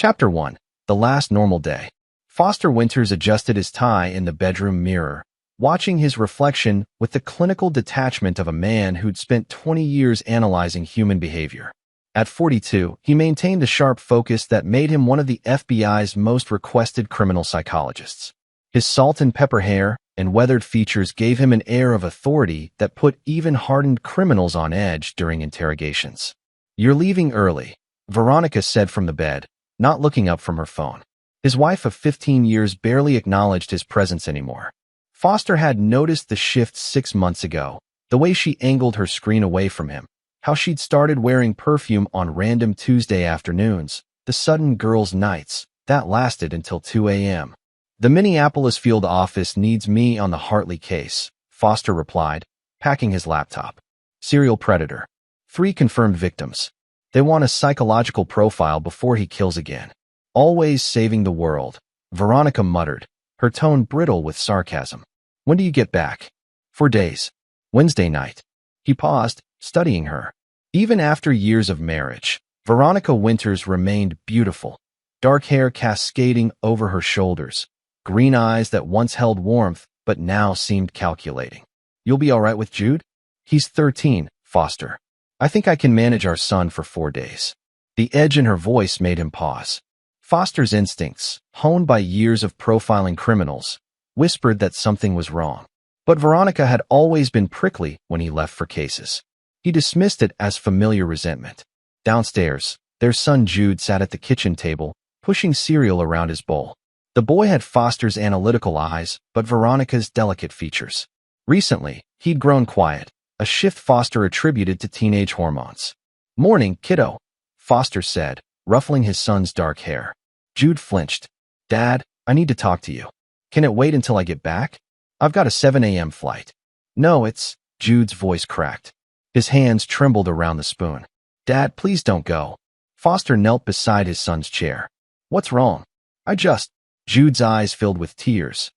Chapter 1. The Last Normal Day. Foster Winters adjusted his tie in the bedroom mirror, watching his reflection with the clinical detachment of a man who'd spent 20 years analyzing human behavior. At 42, he maintained a sharp focus that made him one of the FBI's most requested criminal psychologists. His salt and pepper hair and weathered features gave him an air of authority that put even hardened criminals on edge during interrogations. "You're leaving early," Veronica said from the bed, not looking up from her phone. His wife of 15 years barely acknowledged his presence anymore. Foster had noticed the shift 6 months ago, the way she angled her screen away from him, how she'd started wearing perfume on random Tuesday afternoons, the sudden girls' nights that lasted until 2 a.m. "The Minneapolis field office needs me on the Hartley case," Foster replied, packing his laptop. "Serial predator. 3 confirmed victims. They want a psychological profile before he kills again. Always saving the world," Veronica muttered, her tone brittle with sarcasm. "When do you get back?" "4 days. Wednesday night." He paused, studying her. Even after years of marriage, Veronica Winters remained beautiful, dark hair cascading over her shoulders, green eyes that once held warmth but now seemed calculating. "You'll be all right with Jude?" "He's 13, Foster. I think I can manage our son for 4 days." The edge in her voice made him pause. Foster's instincts, honed by years of profiling criminals, whispered that something was wrong. But Veronica had always been prickly when he left for cases. He dismissed it as familiar resentment. Downstairs, their son Jude sat at the kitchen table, pushing cereal around his bowl. The boy had Foster's analytical eyes, but Veronica's delicate features. Recently, he'd grown quiet, a shift Foster attributed to teenage hormones. "Morning, kiddo," Foster said, ruffling his son's dark hair. Jude flinched. "Dad, I need to talk to you. Can it wait until I get back? I've got a 7 a.m. flight." "No, it's—" Jude's voice cracked. His hands trembled around the spoon. "Dad, please don't go." Foster knelt beside his son's chair. "What's wrong?" "I just—" Jude's eyes filled with tears.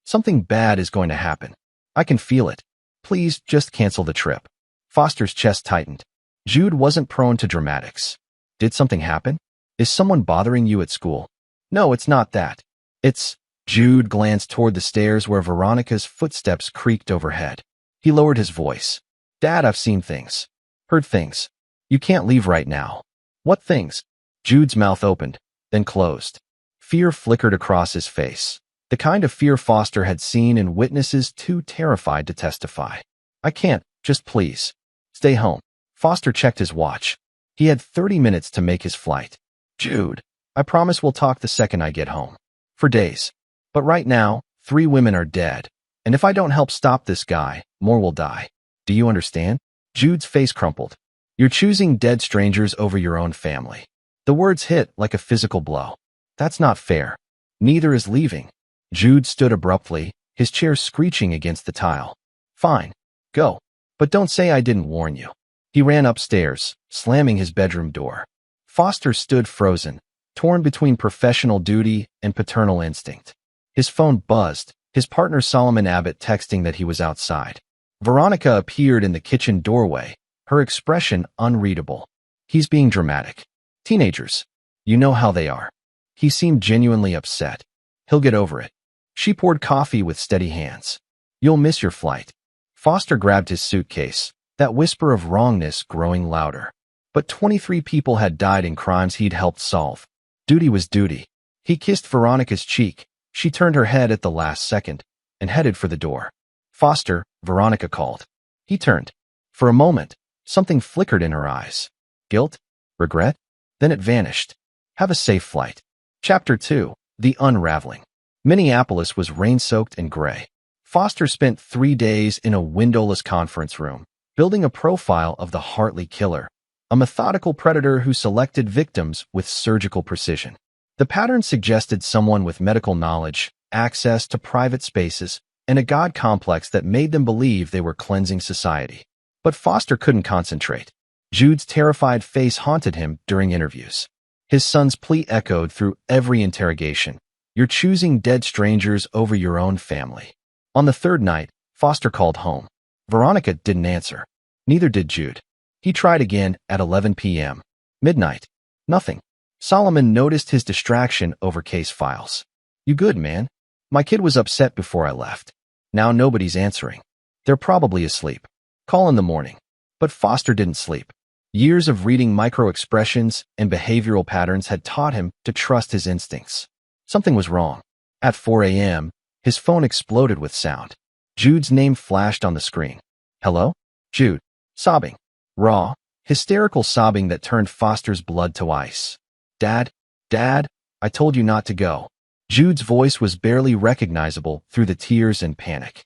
"Something bad is going to happen. I can feel it. Please, just cancel the trip." Foster's chest tightened. Jude wasn't prone to dramatics. "Did something happen? Is someone bothering you at school?" "No, it's not that. It's—" Jude glanced toward the stairs where Veronica's footsteps creaked overhead. He lowered his voice. "Dad, I've seen things. Heard things. You can't leave right now." "What things?" Jude's mouth opened, then closed. Fear flickered across his face. The kind of fear Foster had seen in witnesses too terrified to testify. "I can't. Just please. Stay home." Foster checked his watch. He had 30 minutes to make his flight. "Jude, I promise we'll talk the second I get home." "For days. But right now, 3 women are dead. And if I don't help stop this guy, more will die. Do you understand?" Jude's face crumpled. "You're choosing dead strangers over your own family." The words hit like a physical blow. "That's not fair. Neither is leaving." Jude stood abruptly, his chair screeching against the tile. "Fine. Go. But don't say I didn't warn you." He ran upstairs, slamming his bedroom door. Foster stood frozen, torn between professional duty and paternal instinct. His phone buzzed, his partner Solomon Abbott texting that he was outside. Veronica appeared in the kitchen doorway, her expression unreadable. "He's being dramatic. Teenagers. You know how they are." He seemed genuinely upset. "He'll get over it." She poured coffee with steady hands. "You'll miss your flight." Foster grabbed his suitcase, that whisper of wrongness growing louder. But 23 people had died in crimes he'd helped solve. Duty was duty. He kissed Veronica's cheek. She turned her head at the last second and headed for the door. "Foster," Veronica called. He turned. For a moment, something flickered in her eyes. Guilt? Regret? Then it vanished. "Have a safe flight." Chapter 2. The Unraveling. Minneapolis was rain-soaked and gray. Foster spent 3 days in a windowless conference room, building a profile of the Hartley killer, a methodical predator who selected victims with surgical precision. The pattern suggested someone with medical knowledge, access to private spaces, and a god complex that made them believe they were cleansing society. But Foster couldn't concentrate. Jude's terrified face haunted him during interviews. His son's plea echoed through every interrogation. "You're choosing dead strangers over your own family." On the 3rd night, Foster called home. Veronica didn't answer. Neither did Jude. He tried again at 11 p.m. Midnight. Nothing. Solomon noticed his distraction over case files. You good, man? My kid was upset before I left. Now nobody's answering. They're probably asleep. Call in the morning. But Foster didn't sleep. Years of reading micro-expressions and behavioral patterns had taught him to trust his instincts. Something was wrong. At 4 a.m., his phone exploded with sound. Jude's name flashed on the screen. Hello? Jude. Sobbing. Raw, hysterical sobbing that turned Foster's blood to ice. Dad? Dad? I told you not to go. Jude's voice was barely recognizable through the tears and panic.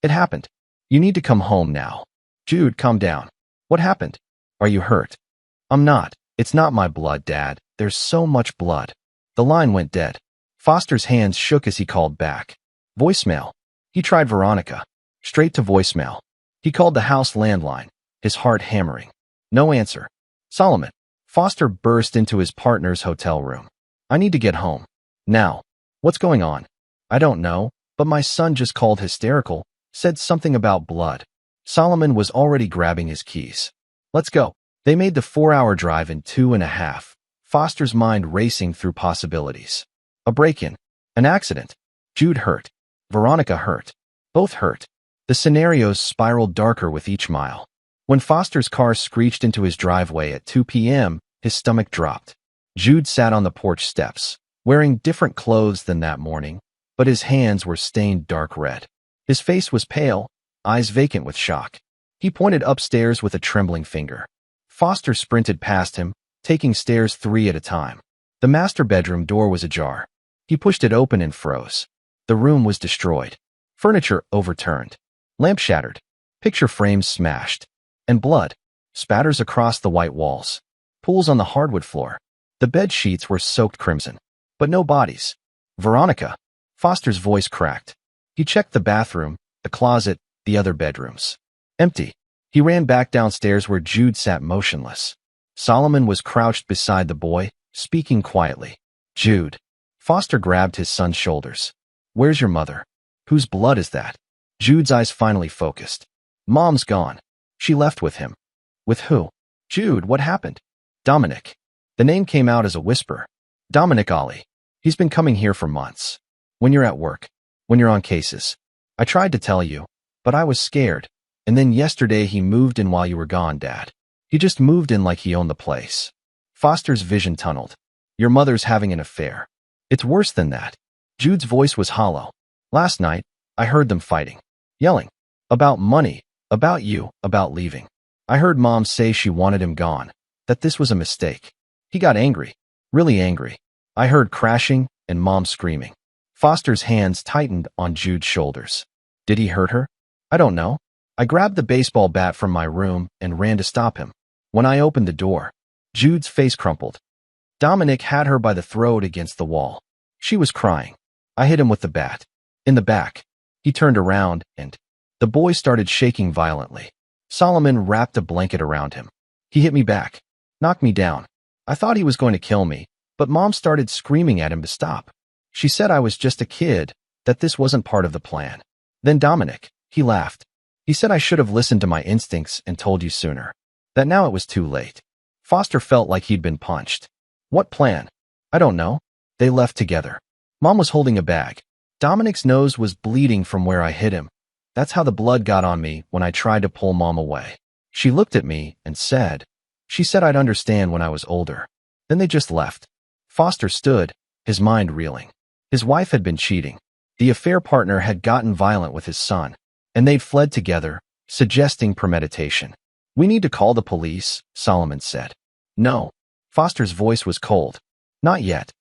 It happened. You need to come home now. Jude, calm down. What happened? Are you hurt? I'm not. It's not my blood, Dad. There's so much blood. The line went dead. Foster's hands shook as he called back. Voicemail. He tried Veronica. Straight to voicemail. He called the house landline, his heart hammering. No answer. Solomon. Foster burst into his partner's hotel room. I need to get home. Now. What's going on? I don't know, but my son just called hysterical, said something about blood. Solomon was already grabbing his keys. Let's go. They made the 4-hour drive in 2.5, Foster's mind racing through possibilities. A break-in. An accident. Jude hurt. Veronica hurt. Both hurt. The scenarios spiraled darker with each mile. When Foster's car screeched into his driveway at 2 p.m., his stomach dropped. Jude sat on the porch steps, wearing different clothes than that morning, but his hands were stained dark red. His face was pale, eyes vacant with shock. He pointed upstairs with a trembling finger. Foster sprinted past him, taking stairs 3 at a time. The master bedroom door was ajar. He pushed it open and froze. The room was destroyed. Furniture overturned. Lamp shattered. Picture frames smashed. And blood. Spatters across the white walls. Pools on the hardwood floor. The bed sheets were soaked crimson. But no bodies. Veronica. Foster's voice cracked. He checked the bathroom, the closet, the other bedrooms. Empty. He ran back downstairs where Jude sat motionless. Solomon was crouched beside the boy, speaking quietly. Jude. Foster grabbed his son's shoulders. Where's your mother? Whose blood is that? Jude's eyes finally focused. Mom's gone. She left with him. With who? Jude, what happened? Dominic. The name came out as a whisper. Dominic Ali. He's been coming here for months. When you're at work. When you're on cases. I tried to tell you, but I was scared. And then yesterday he moved in while you were gone, Dad. He just moved in like he owned the place. Foster's vision tunneled. Your mother's having an affair. It's worse than that. Jude's voice was hollow. Last night, I heard them fighting. Yelling. About money. About you. About leaving. I heard Mom say she wanted him gone. That this was a mistake. He got angry. Really angry. I heard crashing and Mom screaming. Foster's hands tightened on Jude's shoulders. Did he hurt her? I don't know. I grabbed the baseball bat from my room and ran to stop him. When I opened the door, Jude's face crumpled. Dominic had her by the throat against the wall. She was crying. I hit him with the bat. In the back. He turned around and the boy started shaking violently. Solomon wrapped a blanket around him. He hit me back. Knocked me down. I thought he was going to kill me, but Mom started screaming at him to stop. She said I was just a kid, that this wasn't part of the plan. Then Dominic, he laughed. He said I should have listened to my instincts and told you sooner. That now it was too late. Foster felt like he'd been punched. What plan? I don't know. They left together. Mom was holding a bag. Dominic's nose was bleeding from where I hit him. That's how the blood got on me when I tried to pull Mom away. She looked at me and said, she said I'd understand when I was older. Then they just left. Foster stood, his mind reeling. His wife had been cheating. The affair partner had gotten violent with his son, and they'd fled together, suggesting premeditation. We need to call the police, Solomon said. No. Foster's voice was cold. Not yet.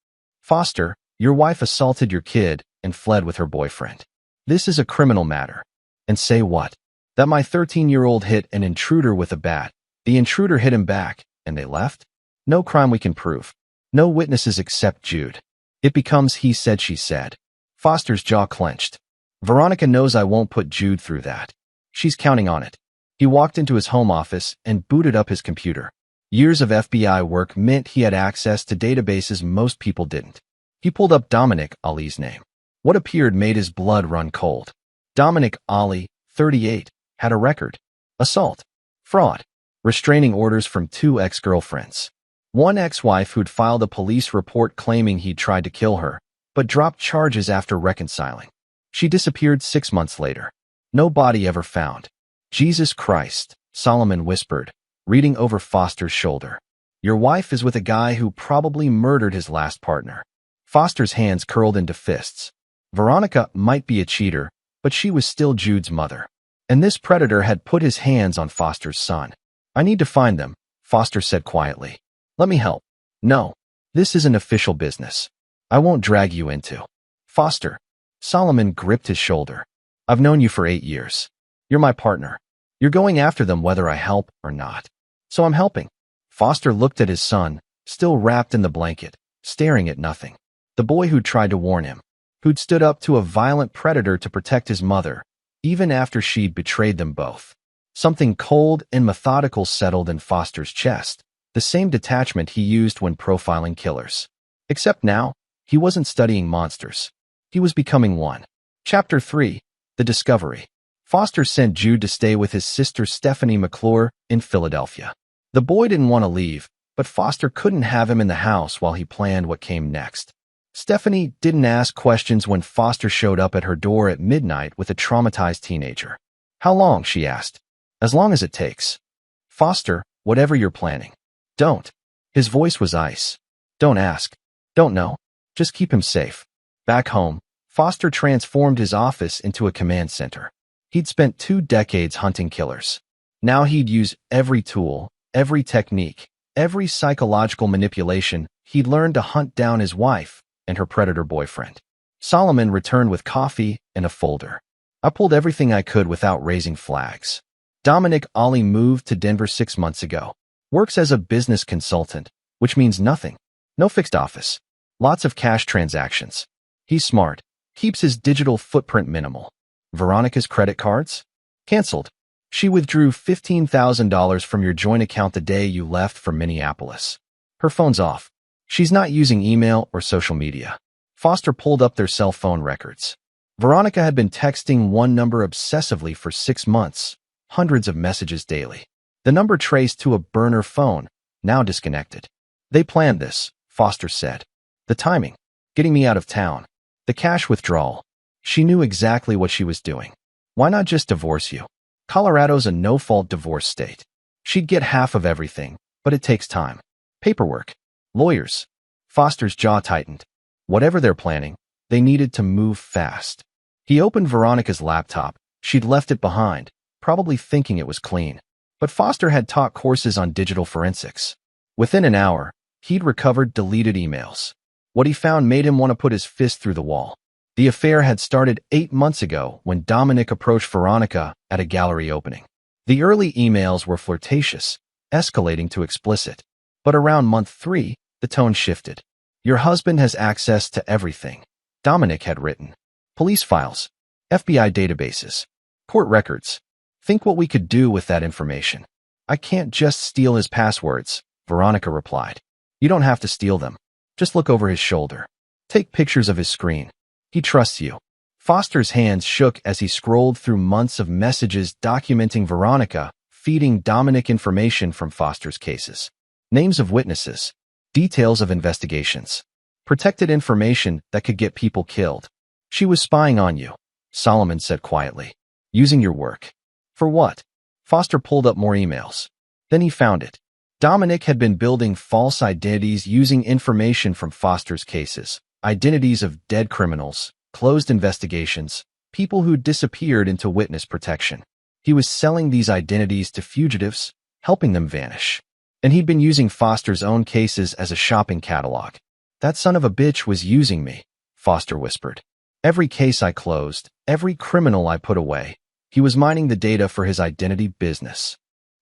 Foster, your wife assaulted your kid and fled with her boyfriend. This is a criminal matter. And say what? That my 13-year-old hit an intruder with a bat. The intruder hit him back, and they left? No crime we can prove. No witnesses except Jude. It becomes he said, she said. Foster's jaw clenched. Veronica knows I won't put Jude through that. She's counting on it. He walked into his home office and booted up his computer. Years of FBI work meant he had access to databases most people didn't. He pulled up Dominic Ali's name. What appeared made his blood run cold. Dominic Ali, 38, had a record. Assault. Fraud. Restraining orders from 2 ex-girlfriends. One ex-wife who'd filed a police report claiming he'd tried to kill her, but dropped charges after reconciling. She disappeared 6 months later. No body ever found. Jesus Christ, Solomon whispered, reading over Foster's shoulder. Your wife is with a guy who probably murdered his last partner. Foster's hands curled into fists. Veronica might be a cheater, but she was still Jude's mother. And this predator had put his hands on Foster's son. I need to find them, Foster said quietly. Let me help. No, this isn't official business. I won't drag you into. Foster. Solomon gripped his shoulder. I've known you for 8 years. You're my partner. You're going after them whether I help or not. So I'm helping. Foster looked at his son, still wrapped in the blanket, staring at nothing. The boy who'd tried to warn him, who'd stood up to a violent predator to protect his mother, even after she'd betrayed them both. Something cold and methodical settled in Foster's chest, the same detachment he used when profiling killers. Except now, he wasn't studying monsters. He was becoming one. Chapter 3. The Discovery. Foster sent Jude to stay with his sister Stephanie McClure in Philadelphia. The boy didn't want to leave, but Foster couldn't have him in the house while he planned what came next. Stephanie didn't ask questions when Foster showed up at her door at midnight with a traumatized teenager. How long, she asked. As long as it takes. Foster, whatever you're planning. Don't. His voice was ice. Don't ask. Don't know. Just keep him safe. Back home, Foster transformed his office into a command center. He'd spent 2 decades hunting killers. Now he'd use every tool, every technique, every psychological manipulation he'd learned to hunt down his wife and her predator boyfriend. Solomon returned with coffee and a folder. I pulled everything I could without raising flags. Dominic Ollie moved to Denver 6 months ago. Works as a business consultant, which means nothing. No fixed office. Lots of cash transactions. He's smart. Keeps his digital footprint minimal. Veronica's credit cards? Canceled. She withdrew $15,000 from your joint account the day you left for Minneapolis. Her phone's off. She's not using email or social media. Foster pulled up their cell phone records. Veronica had been texting one number obsessively for 6 months, hundreds of messages daily. The number traced to a burner phone, now disconnected. They planned this, Foster said. The timing, getting me out of town, the cash withdrawal. She knew exactly what she was doing. Why not just divorce you? Colorado's a no-fault divorce state. She'd get half of everything, but it takes time. Paperwork. Lawyers. Foster's jaw tightened. Whatever they're planning, they needed to move fast. He opened Veronica's laptop. She'd left it behind, probably thinking it was clean. But Foster had taught courses on digital forensics. Within an hour, he'd recovered deleted emails. What he found made him want to put his fist through the wall. The affair had started 8 months ago when Dominic approached Veronica at a gallery opening. The early emails were flirtatious, escalating to explicit. But around month 3, the tone shifted. Your husband has access to everything, Dominic had written. Police files, FBI databases, court records. Think what we could do with that information. I can't just steal his passwords, Veronica replied. You don't have to steal them. Just look over his shoulder. Take pictures of his screen. He trusts you. Foster's hands shook as he scrolled through months of messages documenting Veronica, feeding Dominic information from Foster's cases. Names of witnesses. Details of investigations. Protected information that could get people killed. She was spying on you, Solomon said quietly. Using your work. For what? Foster pulled up more emails. Then he found it. Dominic had been building false identities using information from Foster's cases. Identities of dead criminals, closed investigations, people who disappeared into witness protection. He was selling these identities to fugitives, helping them vanish. And he'd been using Foster's own cases as a shopping catalog. That son of a bitch was using me, Foster whispered. Every case I closed, every criminal I put away, he was mining the data for his identity business.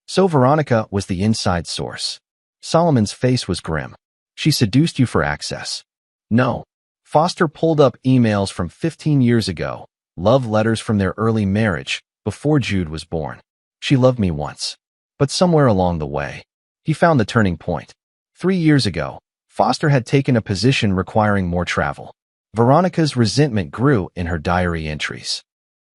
So Veronica was the inside source. Solomon's face was grim. She seduced you for access. No. Foster pulled up emails from 15 years ago, love letters from their early marriage, before Jude was born. She loved me once. But somewhere along the way, he found the turning point. 3 years ago, Foster had taken a position requiring more travel. Veronica's resentment grew in her diary entries.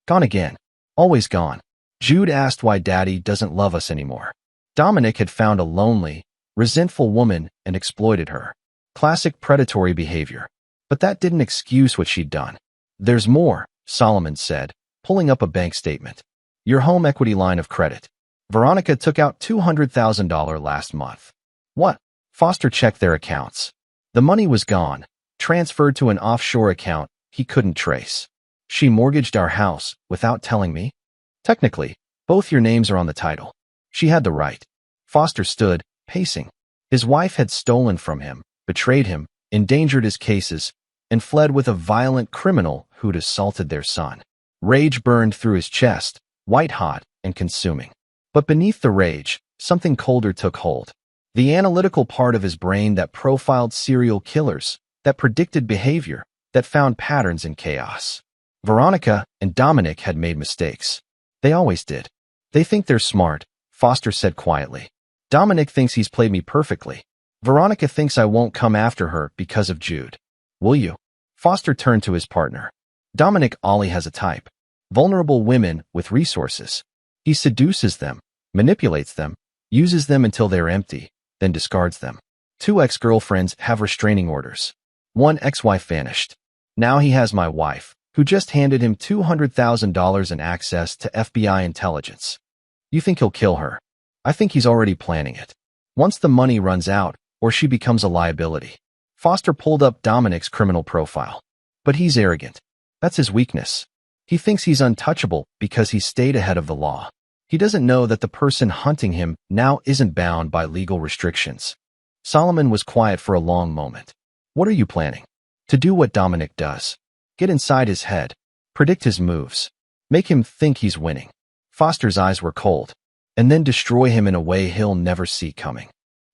Gone again. Always gone. Jude asked why Daddy doesn't love us anymore. Dominic had found a lonely, resentful woman and exploited her. Classic predatory behavior. But that didn't excuse what she'd done. There's more, Solomon said, pulling up a bank statement. Your home equity line of credit. Veronica took out $200,000 last month. What? Foster checked their accounts. The money was gone, transferred to an offshore account he couldn't trace. She mortgaged our house without telling me? Technically, both your names are on the title. She had the right. Foster stood, pacing. His wife had stolen from him, betrayed him, endangered his cases, and fled with a violent criminal who'd assaulted their son. Rage burned through his chest, white-hot and consuming. But beneath the rage, something colder took hold. The analytical part of his brain that profiled serial killers, that predicted behavior, that found patterns in chaos. Veronica and Dominic had made mistakes. They always did. They think they're smart, Foster said quietly. Dominic thinks he's played me perfectly. Veronica thinks I won't come after her because of Jude. Will you? Foster turned to his partner. Dominic Ollie has a type. Vulnerable women with resources. He seduces them, manipulates them, uses them until they're empty, then discards them. 2 ex-girlfriends have restraining orders. 1 ex-wife vanished. Now he has my wife, who just handed him $200,000 in access to FBI intelligence. You think he'll kill her? I think he's already planning it. Once the money runs out, or she becomes a liability. Foster pulled up Dominic's criminal profile. But he's arrogant. That's his weakness. He thinks he's untouchable because he stayed ahead of the law. He doesn't know that the person hunting him now isn't bound by legal restrictions. Solomon was quiet for a long moment. What are you planning? To do what Dominic does. Get inside his head. Predict his moves. Make him think he's winning. Foster's eyes were cold. And then destroy him in a way he'll never see coming.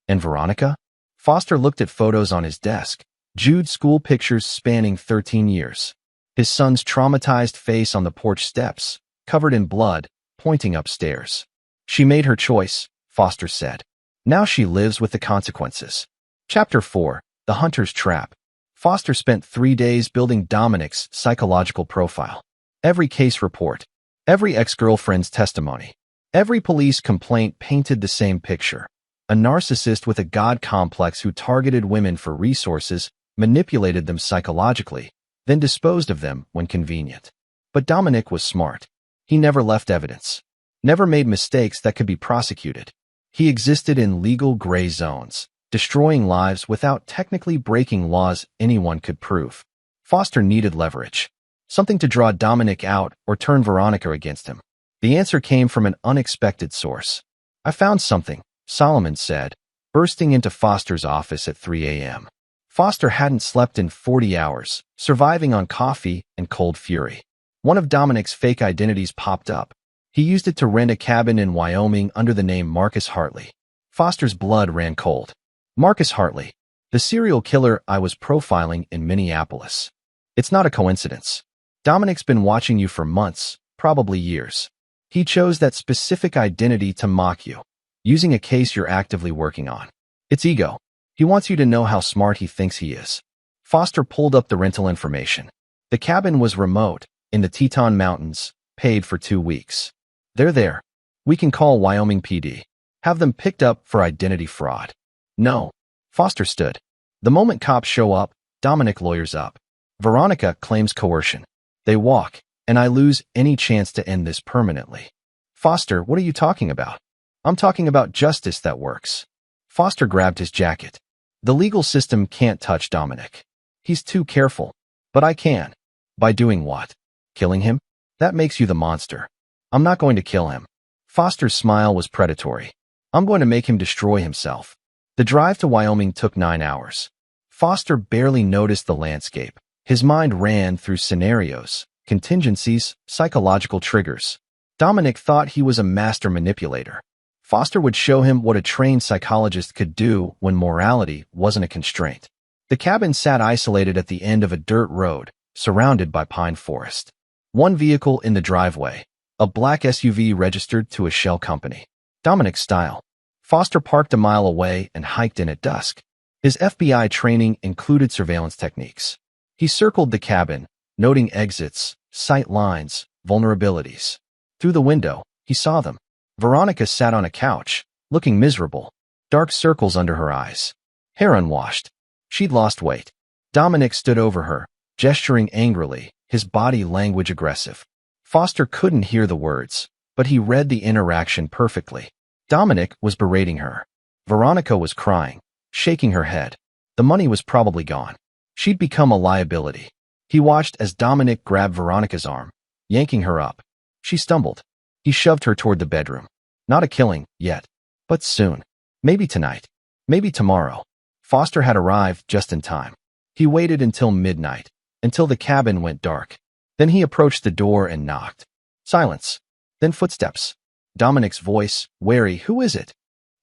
And Veronica? Foster looked at photos on his desk. Jude's school pictures spanning 13 years. His son's traumatized face on the porch steps, covered in blood, pointing upstairs. She made her choice, Foster said. Now she lives with the consequences. Chapter 4. The Hunter's Trap. Foster spent 3 days building Dominic's psychological profile. Every case report, every ex-girlfriend's testimony, every police complaint painted the same picture. A narcissist with a god complex who targeted women for resources, manipulated them psychologically, then disposed of them when convenient. But Dominic was smart. He never left evidence, never made mistakes that could be prosecuted. He existed in legal gray zones, destroying lives without technically breaking laws anyone could prove. Foster needed leverage, something to draw Dominic out or turn Veronica against him. The answer came from an unexpected source. I found something, Solomon said, bursting into Foster's office at 3 a.m. Foster hadn't slept in 40 hours, surviving on coffee and cold fury. One of Dominic's fake identities popped up. He used it to rent a cabin in Wyoming under the name Marcus Hartley. Foster's blood ran cold. Marcus Hartley, the serial killer I was profiling in Minneapolis. It's not a coincidence. Dominic's been watching you for months, probably years. He chose that specific identity to mock you, using a case you're actively working on. It's ego. He wants you to know how smart he thinks he is. Foster pulled up the rental information. The cabin was remote, in the Teton Mountains, paid for 2 weeks. They're there. We can call Wyoming PD. Have them picked up for identity fraud. No. Foster stood. The moment cops show up, Dominic lawyers up. Veronica claims coercion. They walk, and I lose any chance to end this permanently. Foster, what are you talking about? I'm talking about justice that works. Foster grabbed his jacket. The legal system can't touch Dominic. He's too careful. But I can. By doing what? Killing him? That makes you the monster. I'm not going to kill him. Foster's smile was predatory. I'm going to make him destroy himself. The drive to Wyoming took 9 hours. Foster barely noticed the landscape. His mind ran through scenarios, contingencies, psychological triggers. Dominic thought he was a master manipulator. Foster would show him what a trained psychologist could do when morality wasn't a constraint. The cabin sat isolated at the end of a dirt road, surrounded by pine forest. One vehicle in the driveway, a black SUV registered to a shell company. Dominic's style. Foster parked a mile away and hiked in at dusk. His FBI training included surveillance techniques. He circled the cabin, noting exits, sight lines, vulnerabilities. Through the window, he saw them. Veronica sat on a couch, looking miserable. dark circles under her eyes, hair unwashed. She'd lost weight. Dominic stood over her, gesturing angrily, his body language aggressive. Foster couldn't hear the words, but he read the interaction perfectly. Dominic was berating her. Veronica was crying, shaking her head. The money was probably gone. She'd become a liability. He watched as Dominic grabbed Veronica's arm, yanking her up. She stumbled. He shoved her toward the bedroom. Not a killing, yet. But soon. Maybe tonight. Maybe tomorrow. Foster had arrived just in time. He waited until midnight, until the cabin went dark. Then he approached the door and knocked. Silence. Then footsteps. Dominic's voice, wary. Who is it?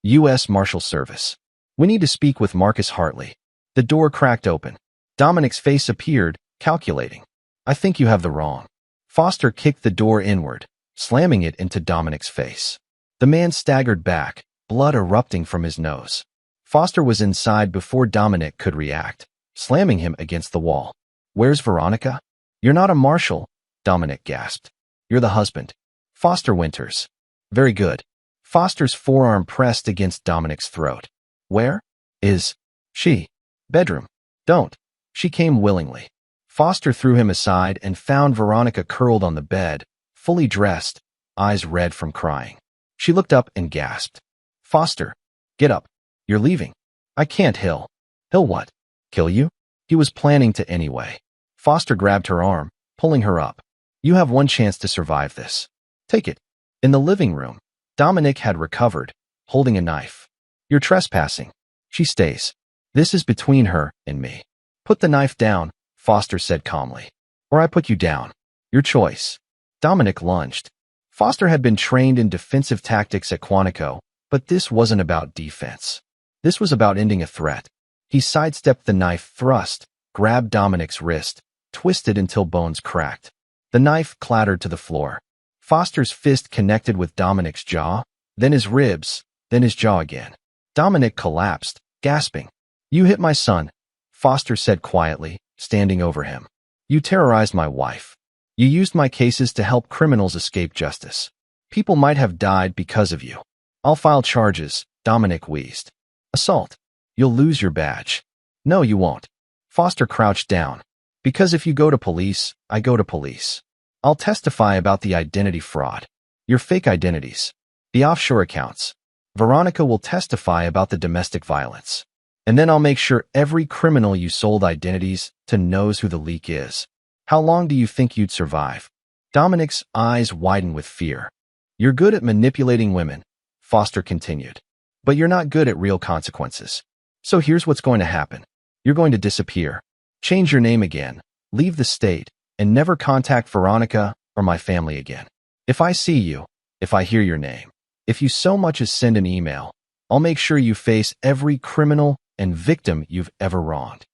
U.S. Marshal Service. We need to speak with Marcus Hartley. The door cracked open. Dominic's face appeared, calculating. I think you have the wrong. Foster kicked the door inward, slamming it into Dominic's face. The man staggered back, blood erupting from his nose. Foster was inside before Dominic could react, slamming him against the wall. Where's Veronica? You're not a marshal, Dominic gasped. You're the husband. Foster Winters. Very good. Foster's forearm pressed against Dominic's throat. Where is she? Bedroom. Don't. She came willingly. Foster threw him aside and found Veronica curled on the bed, fully dressed, eyes red from crying. She looked up and gasped. Foster, get up. You're leaving. I can't, Hill. Hill what? Kill you? He was planning to anyway. Foster grabbed her arm, pulling her up. You have one chance to survive this. Take it. In the living room, Dominic had recovered, holding a knife. You're trespassing. She stays. This is between her and me. Put the knife down, Foster said calmly. Or I put you down. Your choice. Dominic lunged. Foster had been trained in defensive tactics at Quantico, but this wasn't about defense. This was about ending a threat. He sidestepped the knife thrust, grabbed Dominic's wrist, twisted until bones cracked. The knife clattered to the floor. Foster's fist connected with Dominic's jaw, then his ribs, then his jaw again. Dominic collapsed, gasping. You hit my son, Foster said quietly, standing over him. You terrorized my wife. You used my cases to help criminals escape justice. People might have died because of you. I'll file charges, Dominic wheezed. Assault. You'll lose your badge. No, you won't. Foster crouched down. Because if you go to police, I go to police. I'll testify about the identity fraud. Your fake identities. The offshore accounts. Veronica will testify about the domestic violence. And then I'll make sure every criminal you sold identities to knows who the leak is. How long do you think you'd survive? Dominic's eyes widened with fear. You're good at manipulating women, Foster continued. But you're not good at real consequences. So here's what's going to happen. You're going to disappear. Change your name again, leave the state, and never contact Veronica or my family again. If I see you, if I hear your name, if you so much as send an email, I'll make sure you face every criminal and victim you've ever wronged.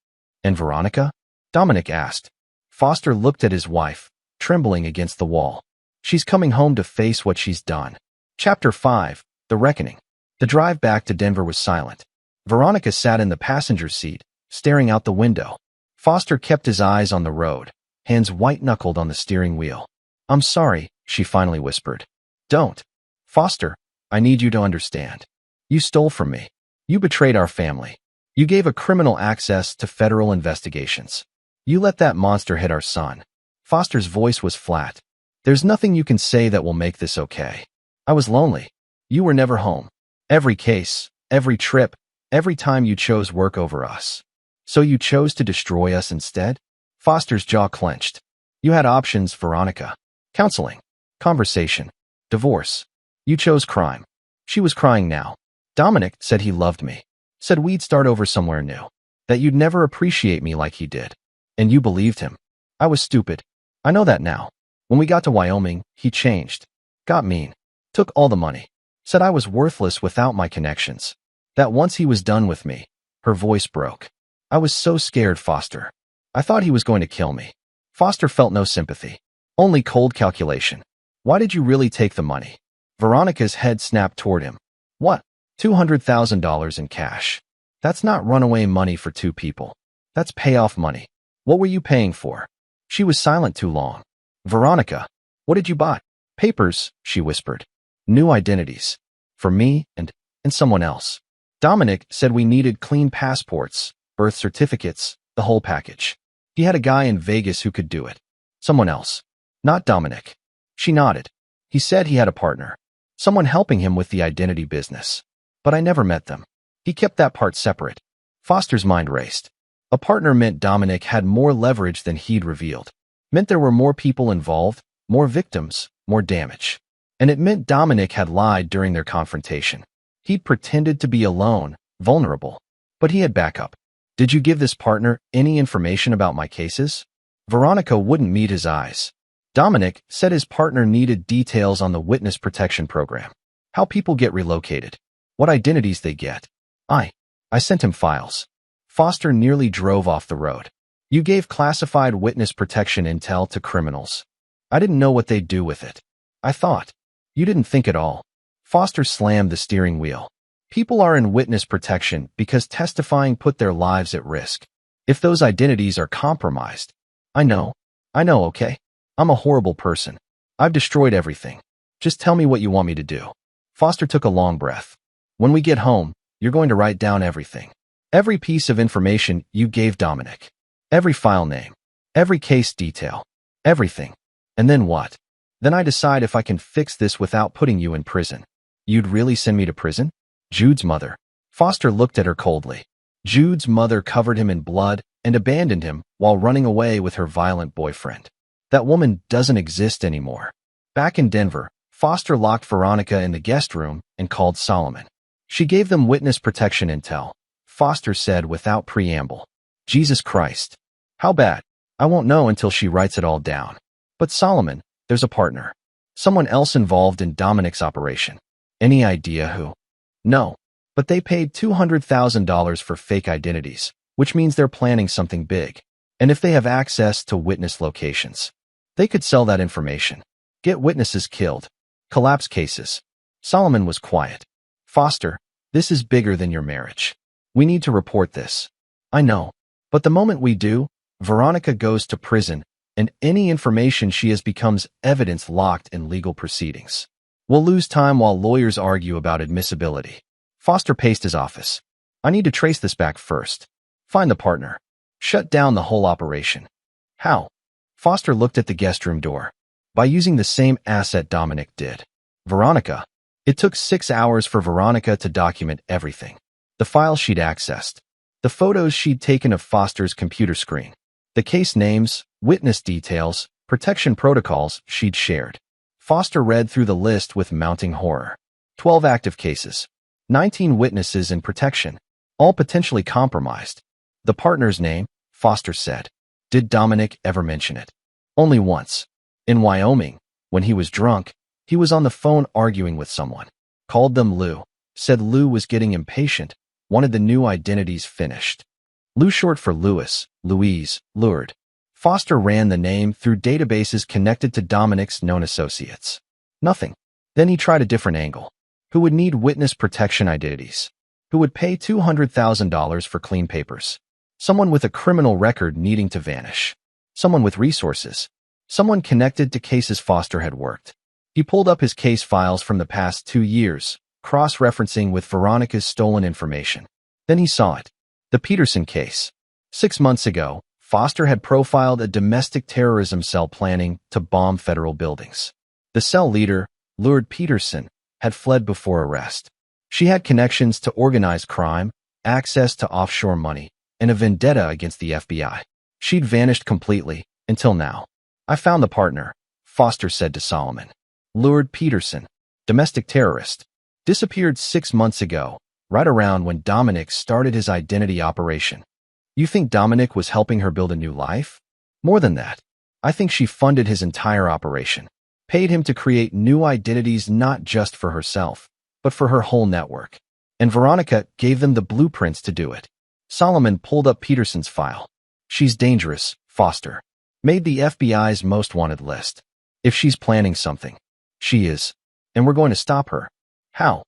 And Veronica? Dominic asked. Foster looked at his wife, trembling against the wall. She's coming home to face what she's done. Chapter 5, The Reckoning. The drive back to Denver was silent. Veronica sat in the passenger seat, staring out the window. Foster kept his eyes on the road, hands white-knuckled on the steering wheel. I'm sorry, she finally whispered. Don't. Foster, I need you to understand. You stole from me. You betrayed our family. You gave a criminal access to federal investigations. You let that monster hit our son. Foster's voice was flat. There's nothing you can say that will make this okay. I was lonely. You were never home. Every case, every trip, every time you chose work over us. So you chose to destroy us instead? Foster's jaw clenched. You had options, Veronica. Counseling. Conversation. Divorce. You chose crime. She was crying now. Dominic said he loved me. Said we'd start over somewhere new. That you'd never appreciate me like he did. And you believed him. I was stupid. I know that now. When we got to Wyoming, he changed. Got mean. Took all the money. Said I was worthless without my connections. That once he was done with me. Her voice broke. I was so scared, Foster. I thought he was going to kill me. Foster felt no sympathy. Only cold calculation. Why did you really take the money? Veronica's head snapped toward him. What? $200,000 in cash. That's not runaway money for two people. That's payoff money. What were you paying for? She was silent too long. Veronica, what did you buy? Papers, she whispered. New identities. For me and someone else. Dominic said we needed clean passports, birth certificates, the whole package. He had a guy in Vegas who could do it. Someone else. Not Dominic. She nodded. He said he had a partner. Someone helping him with the identity business. But I never met them. He kept that part separate. Foster's mind raced. A partner meant Dominic had more leverage than he'd revealed. Meant there were more people involved, more victims, more damage. And it meant Dominic had lied during their confrontation. He'd pretended to be alone, vulnerable. But he had backup. Did you give this partner any information about my cases? Veronica wouldn't meet his eyes. Dominic said his partner needed details on the witness protection program. How people get relocated. What identities they get. I sent him files. Foster nearly drove off the road. You gave classified witness protection intel to criminals. I didn't know what they'd do with it. I thought. You didn't think at all. Foster slammed the steering wheel. People are in witness protection because testifying put their lives at risk. If those identities are compromised. I know, okay? I'm a horrible person. I've destroyed everything. Just tell me what you want me to do. Foster took a long breath. When we get home, you're going to write down everything. Every piece of information you gave Dominic. Every file name. Every case detail. Everything. And then what? Then I decide if I can fix this without putting you in prison. You'd really send me to prison? Jude's mother. Foster looked at her coldly. Jude's mother covered him in blood and abandoned him while running away with her violent boyfriend. That woman doesn't exist anymore. Back in Denver, Foster locked Veronica in the guest room and called Solomon. She gave them witness protection intel. Foster said without preamble. Jesus Christ. How bad? I won't know until she writes it all down. But Solomon, there's a partner. Someone else involved in Dominic's operation. Any idea who? No. But they paid $200,000 for fake identities, which means they're planning something big. And if they have access to witness locations, they could sell that information. Get witnesses killed. Collapse cases. Solomon was quiet. Foster, this is bigger than your marriage. We need to report this. I know. But the moment we do, Veronica goes to prison, and any information she has becomes evidence locked in legal proceedings. We'll lose time while lawyers argue about admissibility. Foster paced his office. I need to trace this back first. Find the partner. Shut down the whole operation. How? Foster looked at the guest room door. By using the same asset Dominic did. Veronica. It took 6 hours for Veronica to document everything. The files she'd accessed. The photos she'd taken of Foster's computer screen. The case names, witness details, protection protocols she'd shared. Foster read through the list with mounting horror. 12 active cases. 19 witnesses in protection. All potentially compromised. The partner's name, Foster said. Did Dominic ever mention it? Only once. In Wyoming, when he was drunk, he was on the phone arguing with someone. Called them Lou. Said Lou was getting impatient. Wanted the new identities finished. Lou short for Louis, Louise, lured. Foster ran the name through databases connected to Dominic's known associates. Nothing. Then he tried a different angle. Who would need witness protection identities? Who would pay $200,000 for clean papers? Someone with a criminal record needing to vanish. Someone with resources. Someone connected to cases Foster had worked. He pulled up his case files from the past 2 years, cross-referencing with Veronica's stolen information. Then he saw it. The Peterson case. 6 months ago, Foster had profiled a domestic terrorism cell planning to bomb federal buildings. The cell leader, Lourdes Peterson, had fled before arrest. She had connections to organized crime, access to offshore money, and a vendetta against the FBI. She'd vanished completely, until now. I found the partner, Foster said to Solomon. Lourdes Peterson, domestic terrorist. Disappeared 6 months ago, right around when Dominic started his identity operation. You think Dominic was helping her build a new life? More than that. I think she funded his entire operation. Paid him to create new identities not just for herself, but for her whole network. And Veronica gave them the blueprints to do it. Solomon pulled up Peterson's file. She's dangerous, Foster. Made the FBI's most wanted list. If she's planning something, she is. And we're going to stop her. How?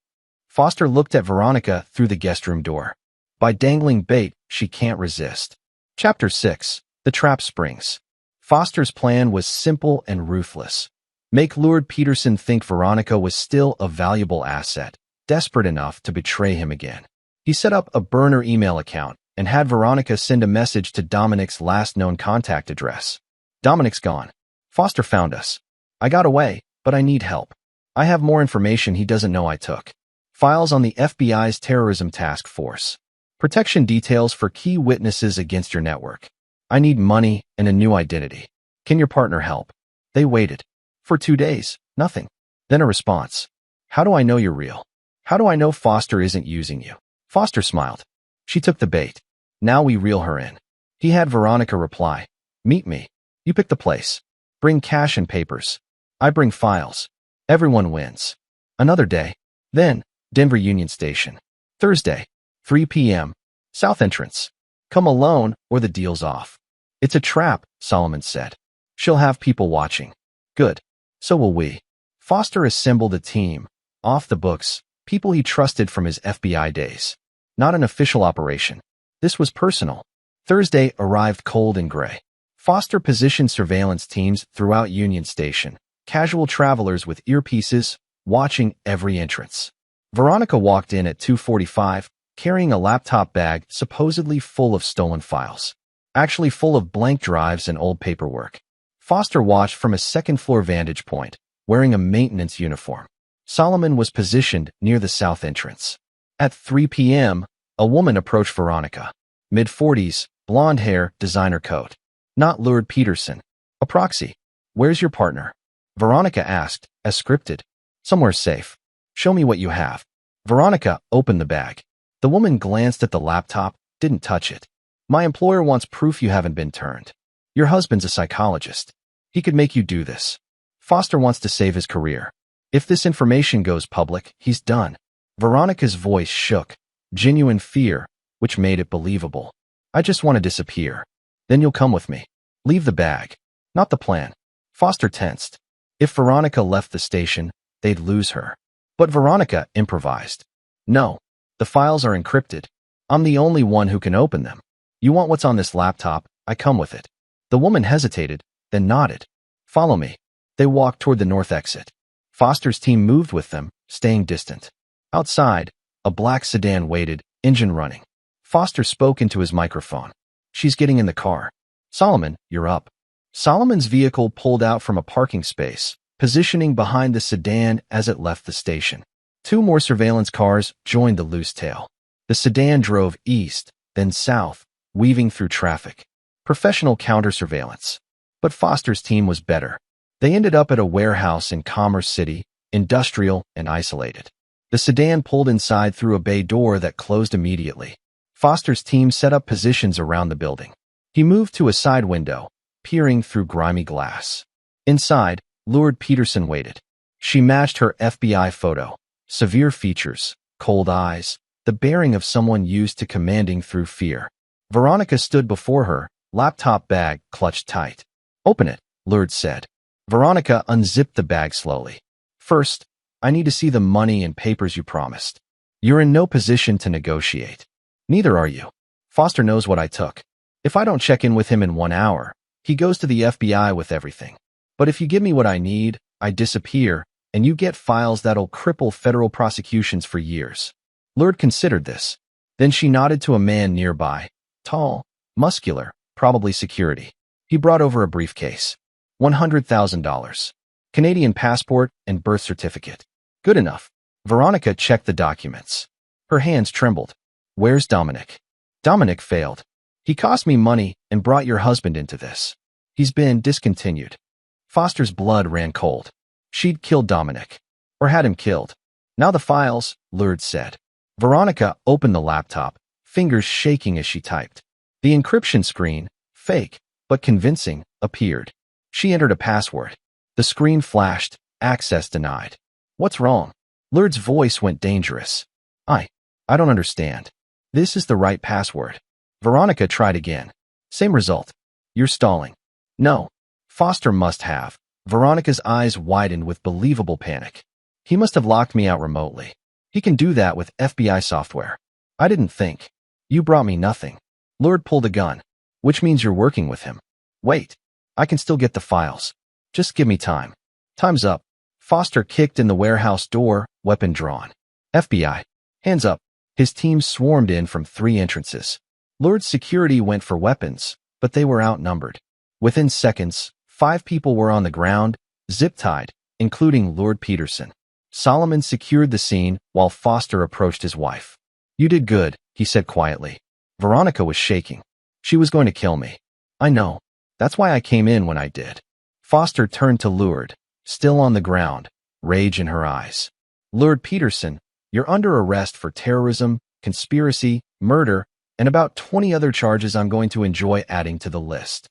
Foster looked at Veronica through the guest room door. By dangling bait she can't resist. Chapter 6. The Trap Springs. Foster's plan was simple and ruthless. Make Lourdes Peterson think Veronica was still a valuable asset, desperate enough to betray him again. He set up a burner email account and had Veronica send a message to Dominic's last known contact address. Dominic's gone. Foster found us. I got away, but I need help. I have more information he doesn't know I took. Files on the FBI's terrorism task force. Protection details for key witnesses against your network. I need money and a new identity. Can your partner help? They waited. For 2 days, nothing. Then a response. How do I know you're real? How do I know Foster isn't using you? Foster smiled. She took the bait. Now we reel her in. He had Veronica reply. Meet me. You pick the place. Bring cash and papers. I bring files. Everyone wins. Another day. Then, Denver Union Station. Thursday, 3 p.m. South entrance. Come alone or the deal's off. It's a trap, Solomon said. She'll have people watching. Good. So will we. Foster assembled a team. Off the books, people he trusted from his FBI days. Not an official operation. This was personal. Thursday arrived cold and gray. Foster positioned surveillance teams throughout Union Station, casual travelers with earpieces, watching every entrance. Veronica walked in at 2:45, carrying a laptop bag supposedly full of stolen files. Actually full of blank drives and old paperwork. Foster watched from a second-floor vantage point, wearing a maintenance uniform. Solomon was positioned near the south entrance. At 3 p.m., a woman approached Veronica. Mid-40s, blonde hair, designer coat. Not Lord Peterson. A proxy. Where's your partner? Veronica asked, as scripted. Somewhere safe. Show me what you have. Veronica opened the bag. The woman glanced at the laptop, didn't touch it. My employer wants proof you haven't been turned. Your husband's a psychologist. He could make you do this. Foster wants to save his career. If this information goes public, he's done. Veronica's voice shook. Genuine fear, which made it believable. I just want to disappear. Then you'll come with me. Leave the bag. Not the plan. Foster tensed. If Veronica left the station, they'd lose her. But Veronica improvised. No. The files are encrypted. I'm the only one who can open them. You want what's on this laptop, I come with it. The woman hesitated, then nodded. Follow me. They walked toward the north exit. Foster's team moved with them, staying distant. Outside, a black sedan waited, engine running. Foster spoke into his microphone. She's getting in the car. Solomon, you're up. Solomon's vehicle pulled out from a parking space, positioning behind the sedan as it left the station. 2 more surveillance cars joined the loose tail. The sedan drove east, then south, weaving through traffic. Professional counter-surveillance. But Foster's team was better. They ended up at a warehouse in Commerce City, industrial and isolated. The sedan pulled inside through a bay door that closed immediately. Foster's team set up positions around the building. He moved to a side window, peering through grimy glass. Inside, Lord Peterson waited. She matched her FBI photo. Severe features, cold eyes, the bearing of someone used to commanding through fear. Veronica stood before her, laptop bag clutched tight. Open it, Lord said. Veronica unzipped the bag slowly. First, I need to see the money and papers you promised. You're in no position to negotiate. Neither are you. Foster knows what I took. If I don't check in with him in 1 hour, he goes to the FBI with everything. But if you give me what I need, I disappear, and you get files that'll cripple federal prosecutions for years. Lord considered this. Then she nodded to a man nearby. Tall, muscular, probably security. He brought over a briefcase. $100,000. Canadian passport and birth certificate. Good enough. Veronica checked the documents. Her hands trembled. Where's Dominic? Dominic failed. He cost me money and brought your husband into this. He's been discontinued. Foster's blood ran cold. She'd killed Dominic. Or had him killed. Now the files, Lord said. Veronica opened the laptop, fingers shaking as she typed. The encryption screen, fake, but convincing, appeared. She entered a password. The screen flashed, access denied. What's wrong? Lord's voice went dangerous. I don't understand. This is the right password. Veronica tried again. Same result. You're stalling. No. Foster must have. Veronica's eyes widened with believable panic. He must have locked me out remotely. He can do that with FBI software. I didn't think. You brought me nothing. Lord pulled a gun. Which means you're working with him. Wait. I can still get the files. Just give me time. Time's up. Foster kicked in the warehouse door, weapon drawn. FBI. Hands up. His team swarmed in from 3 entrances. Lured's security went for weapons, but they were outnumbered. Within seconds, 5 people were on the ground, zip-tied, including Lord Peterson. Solomon secured the scene while Foster approached his wife. "You did good," he said quietly. Veronica was shaking. "She was going to kill me." "I know. That's why I came in when I did." Foster turned to Lured, still on the ground, rage in her eyes. "Lord Peterson, you're under arrest for terrorism, conspiracy, murder, and about 20 other charges I'm going to enjoy adding to the list.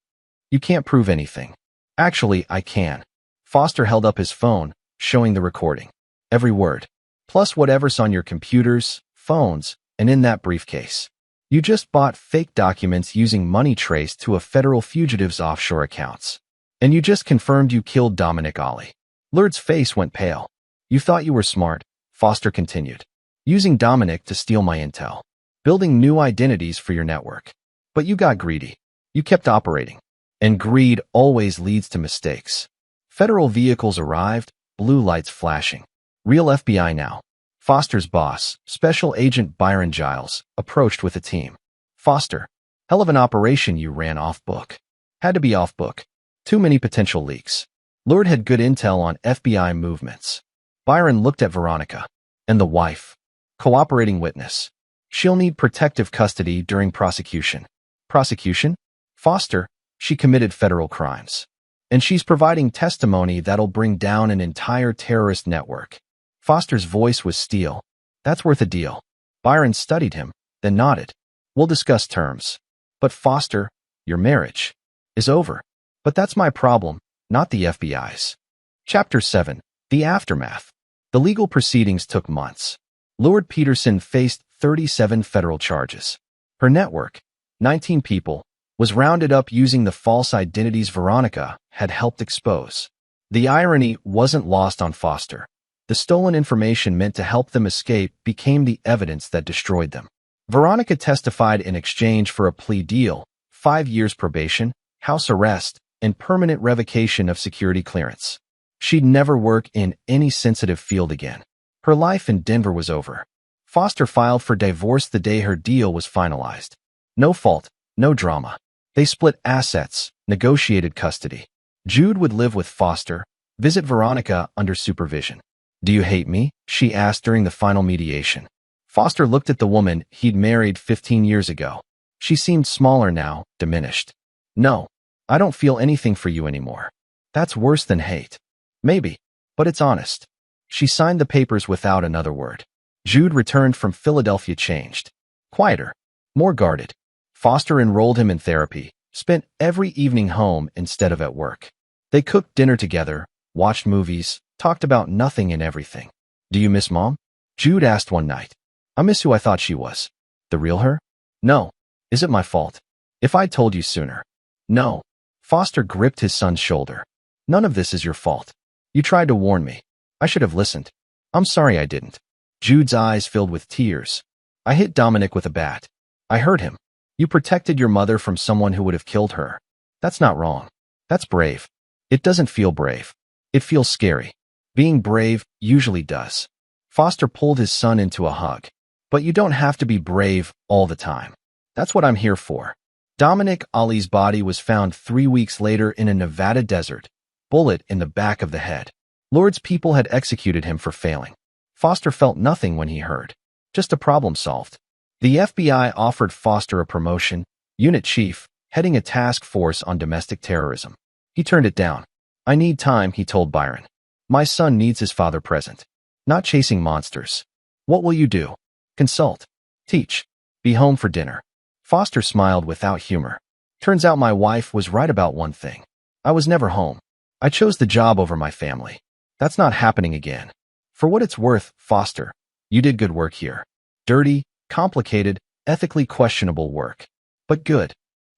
You can't prove anything." "Actually, I can." Foster held up his phone, showing the recording. "Every word. Plus whatever's on your computers, phones, and in that briefcase. You just bought fake documents using money traced to a federal fugitive's offshore accounts. And you just confirmed you killed Dominic Ollie." Lured's face went pale. "You thought you were smart," Foster continued. "Using Dominic to steal my intel. Building new identities for your network. But you got greedy. You kept operating. And greed always leads to mistakes." Federal vehicles arrived, blue lights flashing. Real FBI now. Foster's boss, Special Agent Byron Giles, approached with a team. "Foster, hell of an operation you ran off-book." "Had to be off-book. Too many potential leaks." Lured had good intel on FBI movements. Byron looked at Veronica. "And the wife. Cooperating witness. She'll need protective custody during prosecution." "Prosecution?" "Foster, she committed federal crimes. And she's providing testimony that'll bring down an entire terrorist network." Foster's voice was steel. "That's worth a deal." Byron studied him, then nodded. "We'll discuss terms. But Foster, your marriage is over." "But that's my problem, not the FBI's." Chapter 7. The Aftermath. The legal proceedings took months. Lord Peterson faced 37 federal charges. Her network, 19 people, was rounded up using the false identities Veronica had helped expose. The irony wasn't lost on Foster. The stolen information meant to help them escape became the evidence that destroyed them. Veronica testified in exchange for a plea deal, 5 years probation, house arrest, and permanent revocation of security clearance. She'd never work in any sensitive field again. Her life in Denver was over. Foster filed for divorce the day her deal was finalized. No fault, no drama. They split assets, negotiated custody. Jude would live with Foster, visit Veronica under supervision. "Do you hate me?" she asked during the final mediation. Foster looked at the woman he'd married 15 years ago. She seemed smaller now, diminished. "No, I don't feel anything for you anymore." "That's worse than hate." "Maybe, but it's honest." She signed the papers without another word. Jude returned from Philadelphia changed. Quieter, more guarded. Foster enrolled him in therapy, spent every evening home instead of at work. They cooked dinner together, watched movies, talked about nothing and everything. "Do you miss Mom?" Jude asked one night. "I miss who I thought she was." "The real her?" "No. Is it my fault? If I'd told you sooner." "No." Foster gripped his son's shoulder. "None of this is your fault. You tried to warn me. I should have listened. I'm sorry I didn't." Jude's eyes filled with tears. "I hit Dominic with a bat. I hurt him. You protected your mother from someone who would have killed her. That's not wrong. That's brave." "It doesn't feel brave. It feels scary. Being brave usually does." Foster pulled his son into a hug. "But you don't have to be brave all the time. That's what I'm here for." Dominic Ollie's body was found 3 weeks later in a Nevada desert, bullet in the back of the head. Lord's people had executed him for failing. Foster felt nothing when he heard. Just a problem solved. The FBI offered Foster a promotion, unit chief, heading a task force on domestic terrorism. He turned it down. "I need time," he told Byron. "My son needs his father present. Not chasing monsters." "What will you do?" "Consult. Teach. Be home for dinner." Foster smiled without humor. "Turns out my wife was right about one thing. I was never home. I chose the job over my family. That's not happening again." "For what it's worth, Foster, you did good work here. Dirty, complicated, ethically questionable work. But good.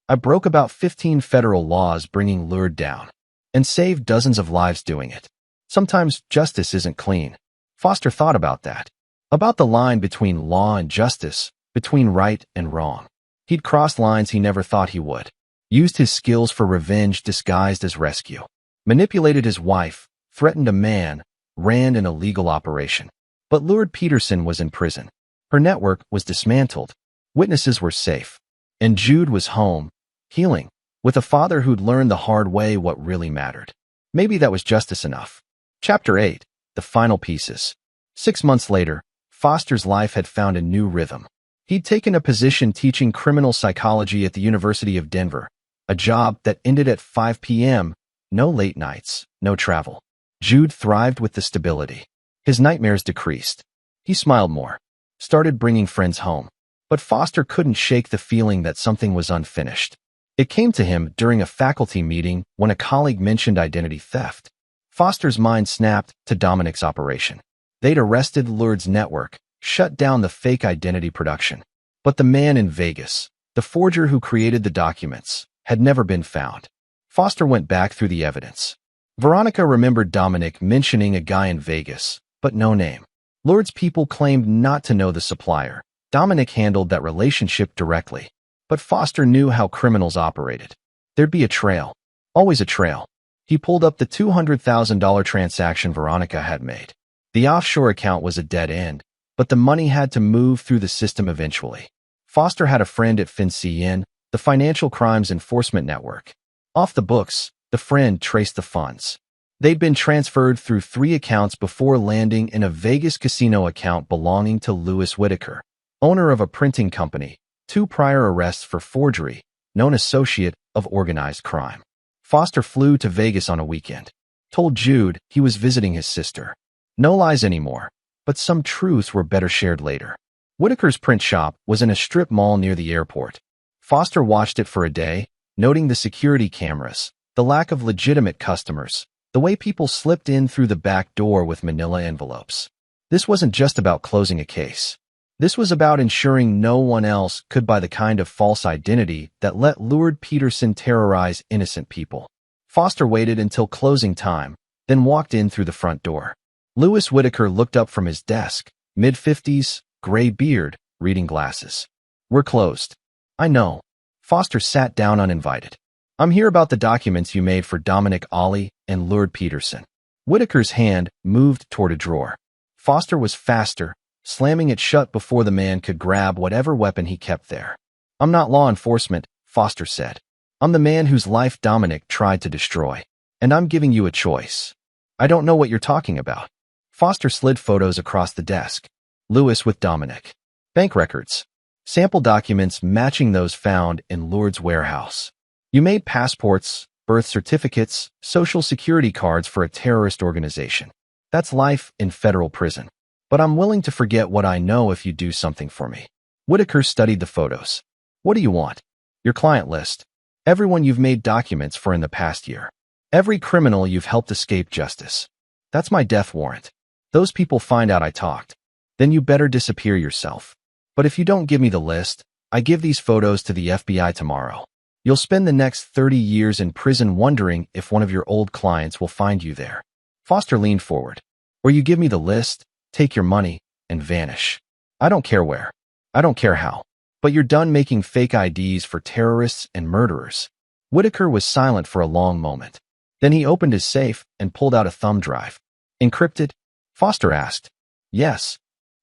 I broke about 15 federal laws bringing Lured down. And saved dozens of lives doing it. Sometimes justice isn't clean." Foster thought about that. About the line between law and justice, between right and wrong. He'd crossed lines he never thought he would. Used his skills for revenge disguised as rescue. Manipulated his wife, threatened a man, ran an illegal operation. But Lord Peterson was in prison. Her network was dismantled. Witnesses were safe. And Jude was home, healing, with a father who'd learned the hard way what really mattered. Maybe that was justice enough. Chapter 8. The Final Pieces. 6 months later, Foster's life had found a new rhythm. He'd taken a position teaching criminal psychology at the University of Denver, a job that ended at 5 p.m., no late nights, no travel. Jude thrived with the stability. His nightmares decreased. He smiled more, started bringing friends home. But Foster couldn't shake the feeling that something was unfinished. It came to him during a faculty meeting when a colleague mentioned identity theft. Foster's mind snapped to Dominic's operation. They'd arrested Lourdes' network, shut down the fake identity production. But the man in Vegas, the forger who created the documents, had never been found. Foster went back through the evidence. Veronica remembered Dominic mentioning a guy in Vegas, but no name. Lourdes' people claimed not to know the supplier. Dominic handled that relationship directly. But Foster knew how criminals operated. There'd be a trail. Always a trail. He pulled up the $200,000 transaction Veronica had made. The offshore account was a dead end, but the money had to move through the system eventually. Foster had a friend at FinCEN, the Financial Crimes Enforcement Network. Off the books, the friend traced the funds. They'd been transferred through 3 accounts before landing in a Vegas casino account belonging to Louis Whitaker, owner of a printing company, 2 prior arrests for forgery, known associate of organized crime. Foster flew to Vegas on a weekend. Told Jude he was visiting his sister. No lies anymore, but some truths were better shared later. Whitaker's print shop was in a strip mall near the airport. Foster watched it for a day, noting the security cameras, the lack of legitimate customers, the way people slipped in through the back door with manila envelopes. This wasn't just about closing a case. This was about ensuring no one else could buy the kind of false identity that let Lourdes Peterson terrorize innocent people. Foster waited until closing time, then walked in through the front door. Louis Whitaker looked up from his desk, mid-50s, gray beard, reading glasses. "We're closed." "I know." Foster sat down uninvited. "I'm here about the documents you made for Dominic Ollie and Lourdes Peterson." Whitaker's hand moved toward a drawer. Foster was faster, slamming it shut before the man could grab whatever weapon he kept there. "I'm not law enforcement," Foster said. "I'm the man whose life Dominic tried to destroy. And I'm giving you a choice." "I don't know what you're talking about." Foster slid photos across the desk. Louis with Dominic. Bank records. Sample documents matching those found in Lourdes' warehouse. "You made passports, birth certificates, social security cards for a terrorist organization. That's life in federal prison. But I'm willing to forget what I know if you do something for me." Whitaker studied the photos. "What do you want?" "Your client list. Everyone you've made documents for in the past year. Every criminal you've helped escape justice. That's my death warrant. Those people find out I talked. Then you better disappear yourself. But if you don't give me the list, I give these photos to the FBI tomorrow. You'll spend the next 30 years in prison wondering if one of your old clients will find you there." Foster leaned forward. "Or you give me the list, take your money, and vanish. I don't care where. I don't care how. But you're done making fake IDs for terrorists and murderers." Whitaker was silent for a long moment. Then he opened his safe and pulled out a thumb drive. "Encrypted?" Foster asked. "Yes."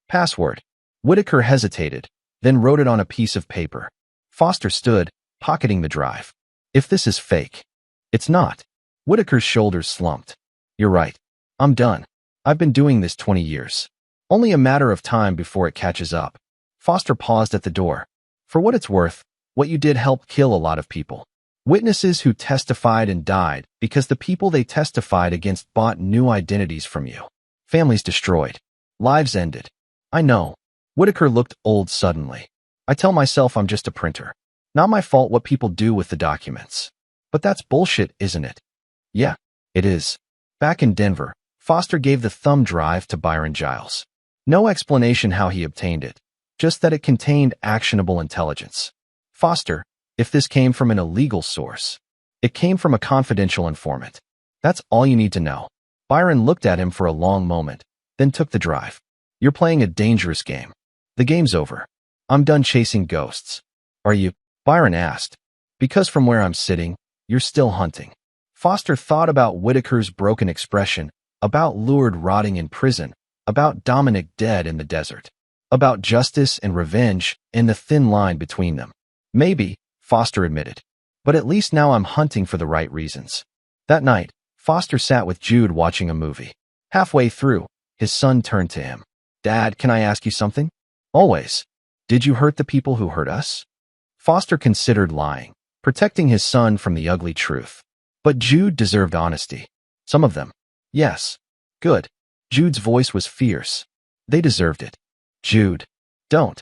"Password?" Whitaker hesitated, then wrote it on a piece of paper. Foster stood, pocketing the drive. "If this is fake." "It's not." Whitaker's shoulders slumped. "You're right. I'm done. I've been doing this 20 years. Only a matter of time before it catches up." Foster paused at the door. "For what it's worth, what you did helped kill a lot of people. Witnesses who testified and died because the people they testified against bought new identities from you. Families destroyed. Lives ended. I know." Whitaker looked old suddenly. "I tell myself I'm just a printer. Not my fault what people do with the documents. But that's bullshit, isn't it?" "Yeah, it is." Back in Denver, Foster gave the thumb drive to Byron Giles. No explanation how he obtained it, just that it contained actionable intelligence. "Foster, if this came from an illegal source, it came from a confidential informant. That's all you need to know." Byron looked at him for a long moment, then took the drive. "You're playing a dangerous game. The game's over. I'm done chasing ghosts." "Are you?" Byron asked. "Because from where I'm sitting, you're still hunting." Foster thought about Whitaker's broken expression, about Lourdes rotting in prison, about Dominic dead in the desert. about justice and revenge and the thin line between them. Maybe, Foster admitted. But at least now I'm hunting for the right reasons. That night, Foster sat with Jude watching a movie. Halfway through, his son turned to him. Dad, can I ask you something? Always. Did you hurt the people who hurt us? Foster considered lying, protecting his son from the ugly truth. But Jude deserved honesty. Some of them. Yes. Good. Jude's voice was fierce. They deserved it. Jude. Don't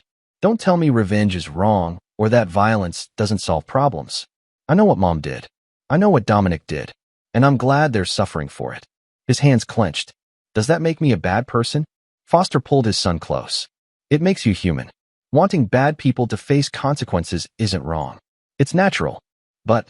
tell me revenge is wrong or that violence doesn't solve problems. I know what Mom did. I know what Dominic did. And I'm glad they're suffering for it. His hands clenched. Does that make me a bad person? Foster pulled his son close. It makes you human. Wanting bad people to face consequences isn't wrong. It's natural. But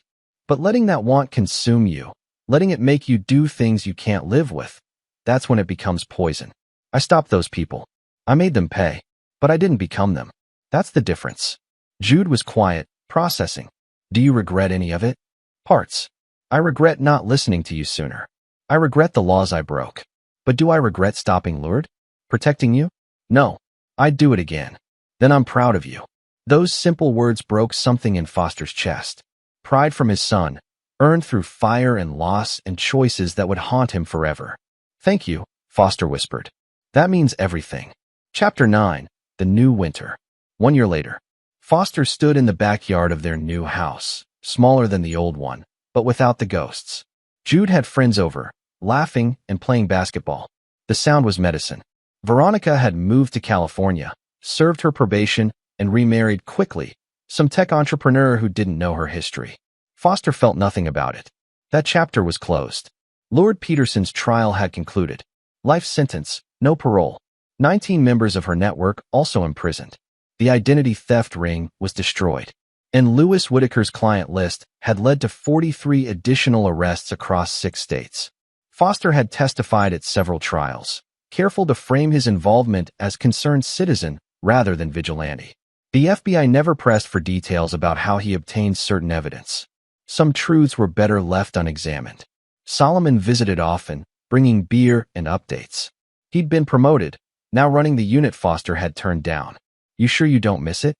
letting that want consume you, letting it make you do things you can't live with, that's when it becomes poison. I stopped those people. I made them pay, but I didn't become them. That's the difference. Jude was quiet, processing. Do you regret any of it? Parts. I regret not listening to you sooner. I regret the laws I broke. But do I regret stopping Lourdes? Protecting you? No. I'd do it again. Then I'm proud of you. Those simple words broke something in Foster's chest. Pride from his son, earned through fire and loss and choices that would haunt him forever. Thank you, Foster whispered. That means everything. Chapter 9, The New Winter. 1 year later, Foster stood in the backyard of their new house, smaller than the old one, but without the ghosts. Jude had friends over, laughing and playing basketball. The sound was medicine. Veronica had moved to California, served her probation, and remarried quickly, some tech entrepreneur who didn't know her history. Foster felt nothing about it. That chapter was closed. Lord Peterson's trial had concluded. Life sentence, no parole. 19 members of her network also imprisoned. The identity theft ring was destroyed. And Louis Whitaker's client list had led to 43 additional arrests across 6 states. Foster had testified at several trials, careful to frame his involvement as concerned citizen rather than vigilante. The FBI never pressed for details about how he obtained certain evidence. Some truths were better left unexamined. Solomon visited often, bringing beer and updates. He'd been promoted, now running the unit Foster had turned down. You sure you don't miss it?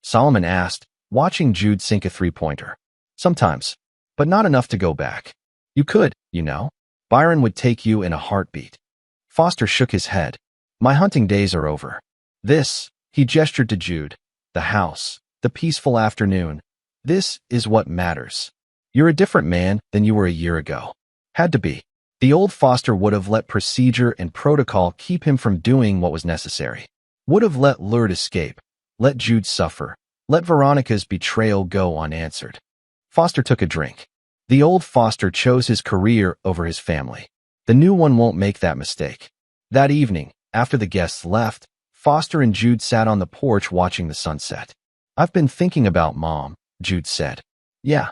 Solomon asked, watching Jude sink a three-pointer. Sometimes, but not enough to go back. You could, you know. Byron would take you in a heartbeat. Foster shook his head. My hunting days are over. This, he gestured to Jude, the house, the peaceful afternoon. This is what matters. You're a different man than you were a year ago. Had to be. The old Foster would have let procedure and protocol keep him from doing what was necessary. Would have let Lourdes escape, let Jude suffer, let Veronica's betrayal go unanswered. Foster took a drink. The old Foster chose his career over his family. The new one won't make that mistake. That evening, after the guests left, Foster and Jude sat on the porch watching the sunset. I've been thinking about Mom, Jude said. Yeah.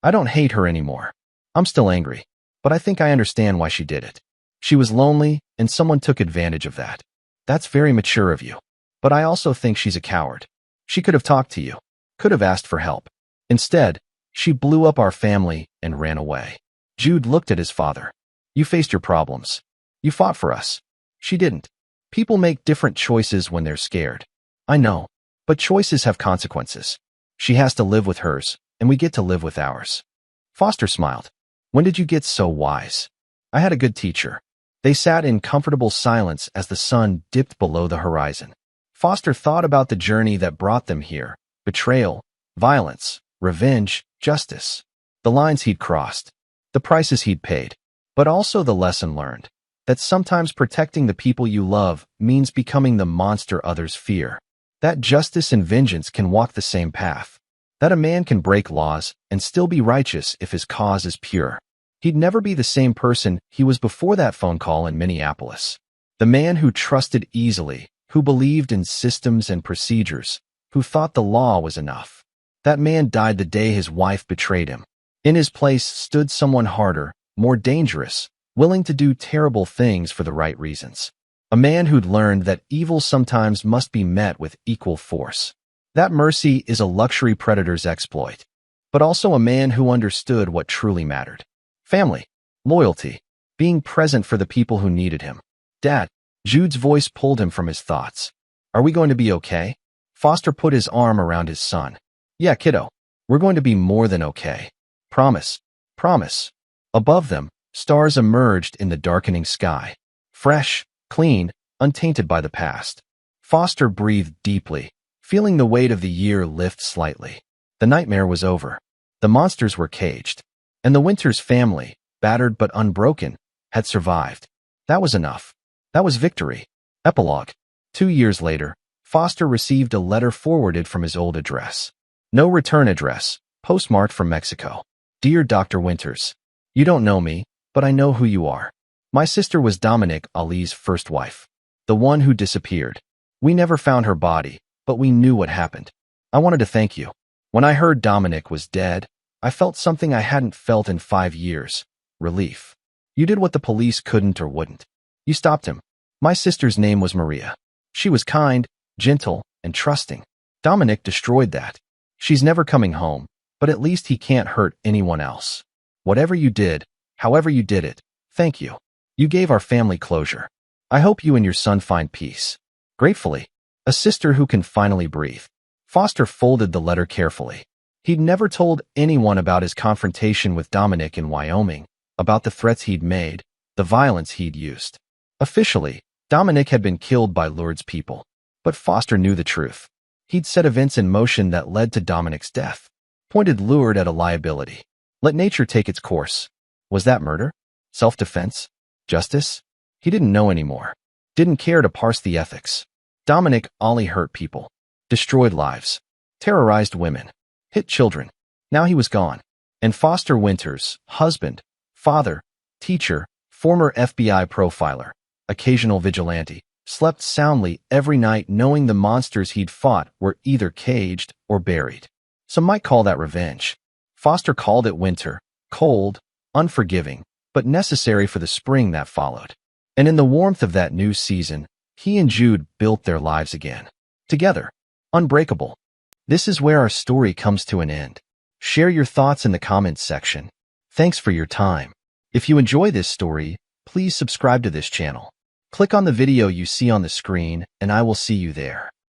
I don't hate her anymore. I'm still angry, but I think I understand why she did it. She was lonely, and someone took advantage of that. That's very mature of you. But I also think she's a coward. She could have talked to you, could have asked for help. Instead, she blew up our family and ran away. Jude looked at his father. You faced your problems. You fought for us. She didn't. People make different choices when they're scared. I know, but choices have consequences. She has to live with hers, and we get to live with ours. Foster smiled. When did you get so wise? I had a good teacher. They sat in comfortable silence as the sun dipped below the horizon. Foster thought about the journey that brought them here. Betrayal, violence, revenge, justice. The lines he'd crossed. The prices he'd paid. But also the lesson learned. That sometimes protecting the people you love means becoming the monster others fear. That justice and vengeance can walk the same path. That a man can break laws and still be righteous if his cause is pure. He'd never be the same person he was before that phone call in Minneapolis. The man who trusted easily, who believed in systems and procedures, who thought the law was enough. That man died the day his wife betrayed him. In his place stood someone harder, more dangerous, willing to do terrible things for the right reasons. A man who'd learned that evil sometimes must be met with equal force. That mercy is a luxury predator's exploit, but also a man who understood what truly mattered. Family, loyalty, being present for the people who needed him. Dad, Jude's voice pulled him from his thoughts. Are we going to be okay? Foster put his arm around his son. Yeah, kiddo. We're going to be more than okay. Promise. Promise. Above them, stars emerged in the darkening sky. Fresh, clean, untainted by the past. Foster breathed deeply, feeling the weight of the year lift slightly. The nightmare was over. The monsters were caged. And the Winters family, battered but unbroken, had survived. That was enough. That was victory. Epilogue. 2 years later, Foster received a letter forwarded from his old address. No return address, postmarked from Mexico. Dear Dr. Winters, you don't know me, but I know who you are. My sister was Dominic Ali's first wife. The one who disappeared. We never found her body, but we knew what happened. I wanted to thank you. When I heard Dominic was dead, I felt something I hadn't felt in 5 years. Relief. You did what the police couldn't or wouldn't. You stopped him. My sister's name was Maria. She was kind, gentle, and trusting. Dominic destroyed that. She's never coming home, but at least he can't hurt anyone else. Whatever you did, however you did it, thank you. You gave our family closure. I hope you and your son find peace. Gratefully, a sister who can finally breathe. Foster folded the letter carefully. He'd never told anyone about his confrontation with Dominic in Wyoming, about the threats he'd made, the violence he'd used. Officially, Dominic had been killed by Lourdes people. But Foster knew the truth. He'd set events in motion that led to Dominic's death. Pointed Lourdes at a liability. Let nature take its course. Was that murder? Self-defense? Justice? He didn't know anymore. Didn't care to parse the ethics. Dominic Ali hurt people. Destroyed lives. Terrorized women. Hit children. Now he was gone. And Foster Winters, husband, father, teacher, former FBI profiler, occasional vigilante, slept soundly every night knowing the monsters he'd fought were either caged or buried. Some might call that revenge. Foster called it winter, cold, unforgiving, but necessary for the spring that followed. And in the warmth of that new season, he and Jude built their lives again. Together. Unbreakable. This is where our story comes to an end. Share your thoughts in the comments section. Thanks for your time. If you enjoy this story, please subscribe to this channel. Click on the video you see on the screen, and I will see you there.